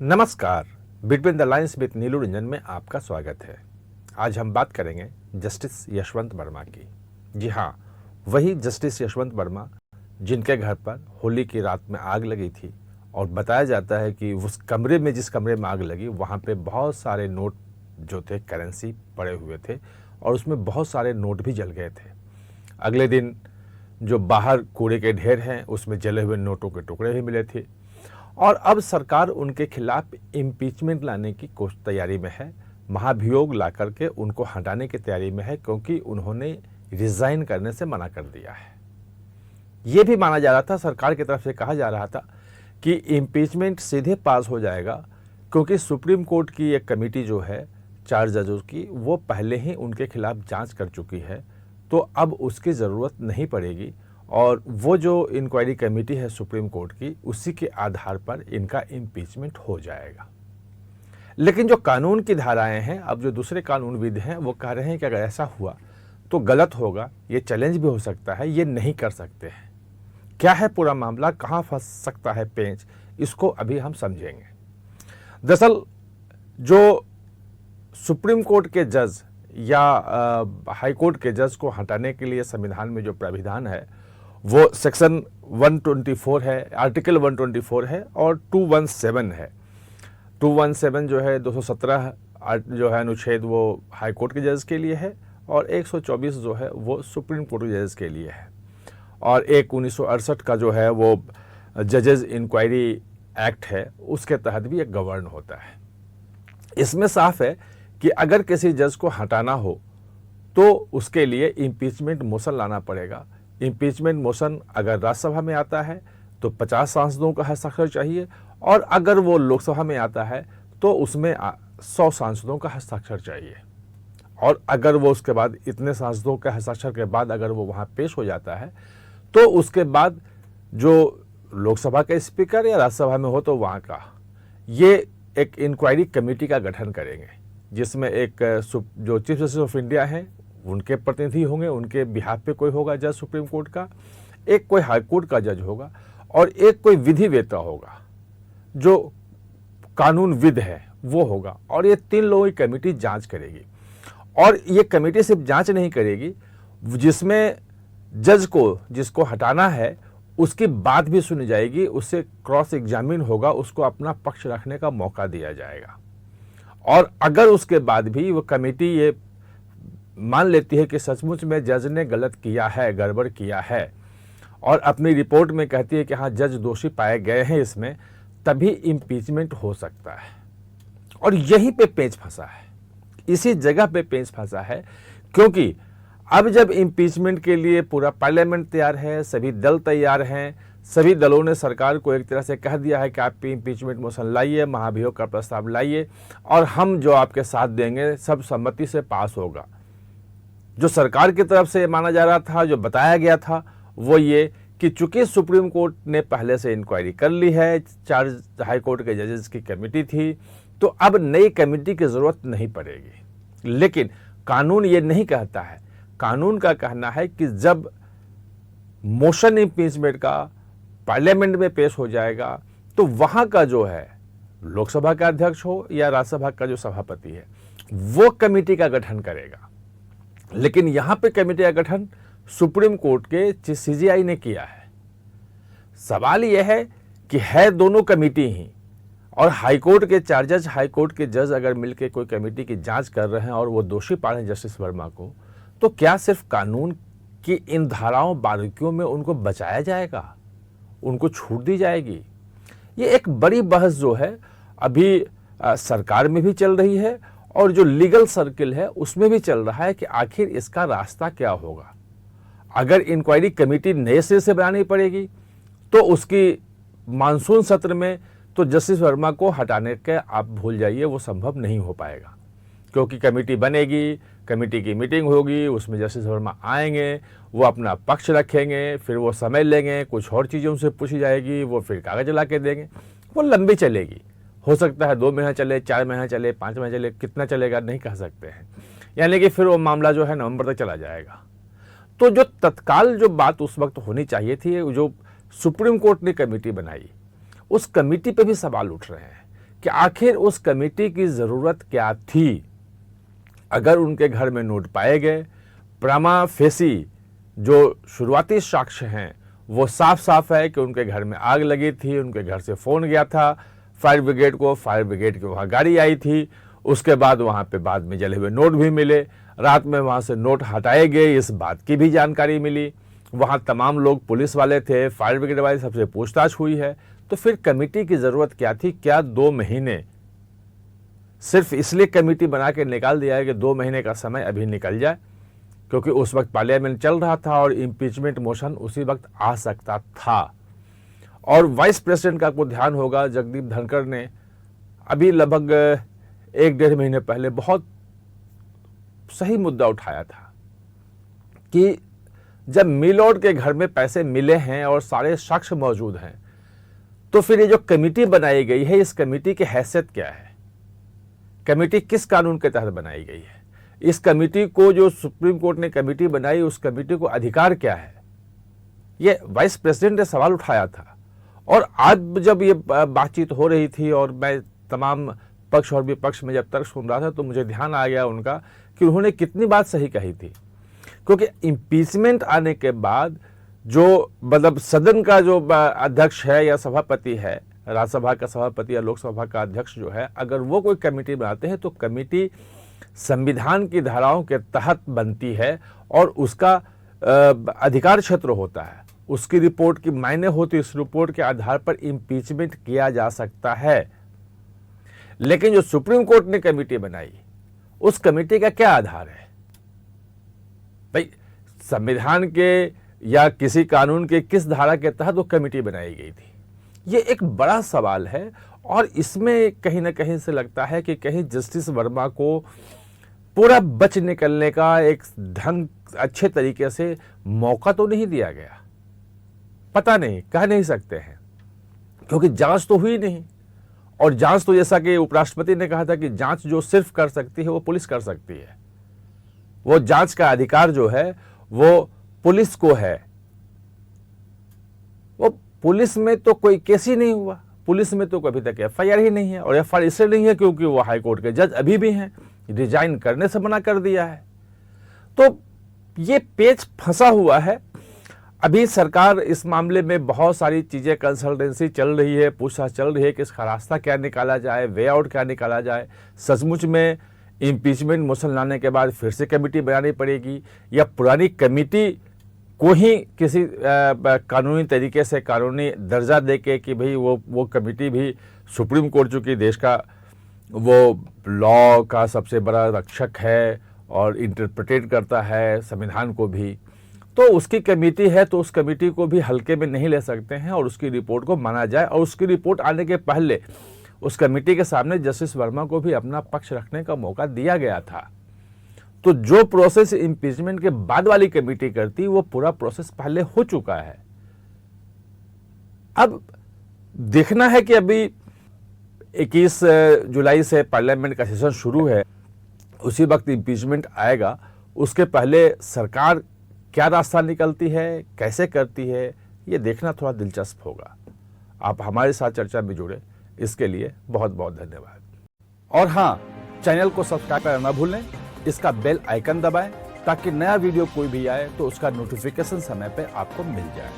नमस्कार, between the lines with नीलू रंजन में आपका स्वागत है। आज हम बात करेंगे जस्टिस यशवंत वर्मा की। जी हाँ, वही जस्टिस यशवंत वर्मा जिनके घर पर होली की रात में आग लगी थी और बताया जाता है कि उस कमरे में, जिस कमरे में आग लगी, वहाँ पे बहुत सारे नोट जो थे, करेंसी पड़े हुए थे और उसमें बहुत सारे नोट भी जल गए थे। अगले दिन जो बाहर कूड़े के ढेर हैं उसमें जले हुए नोटों के टुकड़े भी मिले थे और अब सरकार उनके खिलाफ इम्पीचमेंट लाने की तैयारी में है, महाभियोग ला करके उनको हटाने की तैयारी में है, क्योंकि उन्होंने रिजाइन करने से मना कर दिया है। ये भी माना जा रहा था, सरकार की तरफ से कहा जा रहा था कि इम्पीचमेंट सीधे पास हो जाएगा, क्योंकि सुप्रीम कोर्ट की एक कमेटी जो है 4 जजों की, वो पहले ही उनके खिलाफ जांच कर चुकी है, तो अब उसकी ज़रूरत नहीं पड़ेगी और वो जो इंक्वायरी कमेटी है सुप्रीम कोर्ट की, उसी के आधार पर इनका इम्पीचमेंट हो जाएगा। लेकिन जो कानून की धाराएं हैं, अब जो दूसरे कानूनविद हैं वो कह रहे हैं कि अगर ऐसा हुआ तो गलत होगा, ये चैलेंज भी हो सकता है, ये नहीं कर सकते हैं। क्या है पूरा मामला, कहाँ फंस सकता है पेंच, इसको अभी हम समझेंगे। दरअसल जो सुप्रीम कोर्ट के जज या हाई कोर्ट के जज को हटाने के लिए संविधान में जो प्राविधान है वो सेक्शन 124 है, आर्टिकल 124 है और 217 है। 217 जो है 217 जो है अनुच्छेद, वो हाई कोर्ट के जज के लिए है और 124 जो है वो सुप्रीम कोर्ट के जज के लिए है और एक 1968 का जो है वो जजेस इंक्वायरी एक्ट है, उसके तहत भी एक गवर्न होता है। इसमें साफ है कि अगर किसी जज को हटाना हो तो उसके लिए इम्पीचमेंट मोशन लाना पड़ेगा। इम्पीचमेंट मोशन अगर राज्यसभा में आता है तो 50 सांसदों का हस्ताक्षर चाहिए और अगर वो लोकसभा में आता है तो उसमें 100 सांसदों का हस्ताक्षर चाहिए। और अगर वो उसके बाद इतने सांसदों के हस्ताक्षर के बाद अगर वो वहाँ पेश हो जाता है तो उसके बाद जो लोकसभा के स्पीकर या राज्यसभा में हो तो वहाँ का ये एक इंक्वायरी कमेटी का गठन करेंगे, जिसमें एक जो चीफ जस्टिस ऑफ इंडिया हैं उनके प्रतिनिधि होंगे, उनके बिहाफ पे कोई होगा जज सुप्रीम कोर्ट का, एक कोई हाई कोर्ट का जज होगा और एक कोई विधिवेत्ता होगा जो कानूनविद है वो होगा। और ये 3 लोगों की कमेटी जांच करेगी और ये कमेटी सिर्फ जांच नहीं करेगी, जिसमें जज को जिसको हटाना है उसकी बात भी सुनी जाएगी, उससे क्रॉस एग्जामिन होगा, उसको अपना पक्ष रखने का मौका दिया जाएगा। और अगर उसके बाद भी वो कमेटी ये मान लेती है कि सचमुच में जज ने गलत किया है, गड़बड़ किया है और अपनी रिपोर्ट में कहती है कि हाँ जज दोषी पाए गए हैं इसमें, तभी इम्पीचमेंट हो सकता है। और यहीं पे पेंच फंसा है, इसी जगह पे पेंच फंसा है, क्योंकि अब जब इम्पीचमेंट के लिए पूरा पार्लियामेंट तैयार है, सभी दल तैयार हैं, सभी दलों ने सरकार को एक तरह से कह दिया है कि आप इम्पीचमेंट मोशन लाइए, महाभियोग का प्रस्ताव लाइए और हम जो आपके साथ देंगे सब सम्मति से पास होगा। जो सरकार की तरफ से माना जा रहा था, जो बताया गया था, वो ये कि चूंकि सुप्रीम कोर्ट ने पहले से इंक्वायरी कर ली है, 4 हाई कोर्ट के जजेस की कमेटी थी, तो अब नई कमेटी की जरूरत नहीं पड़ेगी। लेकिन कानून ये नहीं कहता है। कानून का कहना है कि जब मोशन इम्पीचमेंट का पार्लियामेंट में पेश हो जाएगा तो वहां का जो है लोकसभा का अध्यक्ष हो या राज्यसभा का जो सभापति है वो कमेटी का गठन करेगा। लेकिन यहां पे कमेटी का गठन सुप्रीम कोर्ट के सीजेआई ने किया है। सवाल यह है कि है दोनों कमेटी ही और हाईकोर्ट के 4 जज, हाईकोर्ट के जज अगर मिलकर कोई कमेटी की जांच कर रहे हैं और वो दोषी पा रहे हैं जस्टिस वर्मा को, तो क्या सिर्फ कानून की इन धाराओं बारीकियों में उनको बचाया जाएगा, उनको छूट दी जाएगी? ये एक बड़ी बहस जो है अभी सरकार में भी चल रही है और जो लीगल सर्किल है उसमें भी चल रहा है कि आखिर इसका रास्ता क्या होगा। अगर इंक्वायरी कमेटी नए सिरे से बनानी पड़ेगी तो उसकी मानसून सत्र में तो जस्टिस वर्मा को हटाने के आप भूल जाइए, वो संभव नहीं हो पाएगा, क्योंकि कमेटी बनेगी, कमेटी की मीटिंग होगी, उसमें जस्टिस वर्मा आएंगे, वो अपना पक्ष रखेंगे, फिर वो समय लेंगे, कुछ और चीज़ों से पूछी जाएगी, वो फिर कागज ला के देंगे, वो लंबी चलेगी। हो सकता है 2 महीना चले, 4 महीना चले, 5 महीना चले, कितना चलेगा नहीं कह सकते हैं। यानी कि फिर वो मामला जो है नवंबर तक चला जाएगा। तो जो तत्काल जो बात उस वक्त होनी चाहिए थी, जो सुप्रीम कोर्ट ने कमेटी बनाई, उस कमेटी पे भी सवाल उठ रहे हैं कि आखिर उस कमेटी की ज़रूरत क्या थी। अगर उनके घर में नोट पाए गए, प्रमा फेसी जो शुरुआती साक्ष्य हैं वो साफ साफ है कि उनके घर में आग लगी थी, उनके घर से फ़ोन गया था फायर ब्रिगेड को, फायर ब्रिगेड की वहाँ गाड़ी आई थी, उसके बाद वहाँ पे बाद में जले हुए नोट भी मिले, रात में वहाँ से नोट हटाए गए, इस बात की भी जानकारी मिली। वहाँ तमाम लोग पुलिस वाले थे, फायर ब्रिगेड वाले, सबसे पूछताछ हुई है। तो फिर कमेटी की ज़रूरत क्या थी? क्या 2 महीने सिर्फ इसलिए कमेटी बना के निकाल दिया है कि 2 महीने का समय अभी निकल जाए, क्योंकि उस वक्त पार्लियामेंट चल रहा था और इम्पीचमेंट मोशन उसी वक्त आ सकता था। और वाइस प्रेसिडेंट का आपको ध्यान होगा, जगदीप धनखड़ ने अभी लगभग 1-1.5 महीने पहले बहुत सही मुद्दा उठाया था कि जब मिलोड के घर में पैसे मिले हैं और सारे साक्ष्य मौजूद हैं, तो फिर ये जो कमेटी बनाई गई है, इस कमेटी की हैसियत क्या है? कमेटी किस कानून के तहत बनाई गई है? इस कमेटी को जो सुप्रीम कोर्ट ने कमेटी बनाई, उस कमेटी को अधिकार क्या है? ये वाइस प्रेसिडेंट ने सवाल उठाया था। और आज जब ये बातचीत हो रही थी और मैं तमाम पक्ष और विपक्ष में जब तर्क सुन रहा था, तो मुझे ध्यान आ गया उनका कि उन्होंने कितनी बात सही कही थी। क्योंकि इम्पीचमेंट आने के बाद जो मतलब सदन का जो अध्यक्ष है या सभापति है, राज्यसभा का सभापति या लोकसभा का अध्यक्ष जो है, अगर वो कोई कमेटी बनाते हैं तो कमेटी संविधान की धाराओं के तहत बनती है और उसका अधिकार क्षेत्र होता है, उसकी रिपोर्ट की मायने होती है, इस रिपोर्ट के आधार पर इम्पीचमेंट किया जा सकता है। लेकिन जो सुप्रीम कोर्ट ने कमेटी बनाई, उस कमेटी का क्या आधार है? भाई, संविधान के या किसी कानून के किस धारा के तहत वो कमेटी बनाई गई थी? ये एक बड़ा सवाल है और इसमें कहीं ना कहीं से लगता है कि कहीं जस्टिस वर्मा को पूरा बच निकलने का एक ढंग अच्छे तरीके से मौका तो नहीं दिया गया। पता नहीं, कह नहीं सकते हैं, क्योंकि जांच तो हुई नहीं। और जांच तो जैसा कि उपराष्ट्रपति ने कहा था कि जांच जो सिर्फ कर सकती है वो पुलिस कर सकती है। वो जांच का अधिकार जो है वो पुलिस को है। वो पुलिस में तो कोई केस ही नहीं हुआ, पुलिस में तो कभी तक एफआईआर ही नहीं है। और एफआईआर इसलिए नहीं है क्योंकि वो हाईकोर्ट के जज अभी भी हैं, रिजाइन करने से मना कर दिया है। तो ये पेच फंसा हुआ है। अभी सरकार इस मामले में बहुत सारी चीज़ें, कंसल्टेंसी चल रही है, पूछताछ चल रही है कि इसका रास्ता क्या निकाला जाए, वे आउट क्या निकाला जाए। सचमुच में इम्पीचमेंट मोशन लाने के बाद फिर से कमेटी बनानी पड़ेगी या पुरानी कमेटी को ही किसी कानूनी तरीके से कानूनी दर्जा देके कि भाई वो कमेटी भी सुप्रीम कोर्ट, चूँकि देश का वो लॉ का सबसे बड़ा रक्षक है और इंटरप्रेटेट करता है संविधान को भी, तो उसकी कमेटी है, तो उस कमेटी को भी हल्के में नहीं ले सकते हैं और उसकी रिपोर्ट को माना जाए। और उसकी रिपोर्ट आने के पहले उस कमेटी के सामने जस्टिस वर्मा को भी अपना पक्ष रखने का मौका दिया गया था। तो जो प्रोसेस इम्पीचमेंट के बाद वाली कमेटी करती, वो पूरा प्रोसेस पहले हो चुका है। अब देखना है कि अभी 21 जुलाई से पार्लियामेंट का सेशन शुरू है, उसी वक्त इम्पीचमेंट आएगा। उसके पहले सरकार क्या रास्ता निकलती है, कैसे करती है, ये देखना थोड़ा दिलचस्प होगा। आप हमारे साथ चर्चा में जुड़े, इसके लिए बहुत बहुत धन्यवाद। और हाँ, चैनल को सब्सक्राइब करना ना भूलें, इसका बेल आइकन दबाएं ताकि नया वीडियो कोई भी आए तो उसका नोटिफिकेशन समय पे आपको मिल जाए।